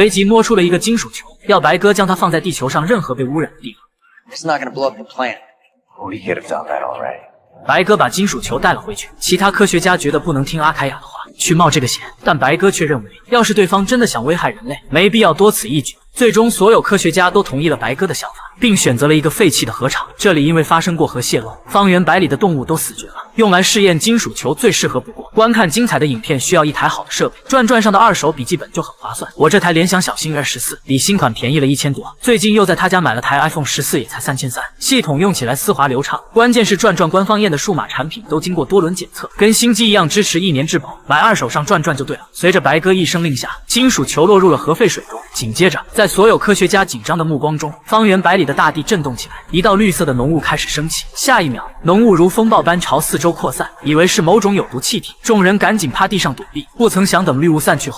随即摸出了一个金属球，要白哥将它放在地球上任何被污染的地方。It's not gonna blow up the planet. We could have done that already. 白哥把金属球带了回去，其他科学家觉得不能听阿凯亚的话，去冒这个险，但白哥却认为，要是对方真的想危害人类，没必要多此一举。最终，所有科学家都同意了白哥的想法，并选择了一个废弃的核场。这里因为发生过核泄漏，方圆百里的动物都死绝了，用来试验金属球最适合不过。观看精彩的影片需要一台好的设备，转转上的二手笔记本就很划算。我这台联想小星人14比新款便宜了1000多，最近又在他家买了台 iPhone 14，也才3300，系统用起来丝滑流畅。关键是转转官方验的数码产品都经过多轮检测，跟新机一样支持1年质保，买二手上转转就对了。随着白哥一声令下，金属球落入了核废水中，紧接着，在所有科学家紧张的目光中，方圆百里的大地震动起来，一道绿色的浓雾开始升起。下一秒，浓雾如风暴般朝四周扩散，以为是某种有毒气体，众人赶紧趴地上躲避。不曾想，等绿雾散去后，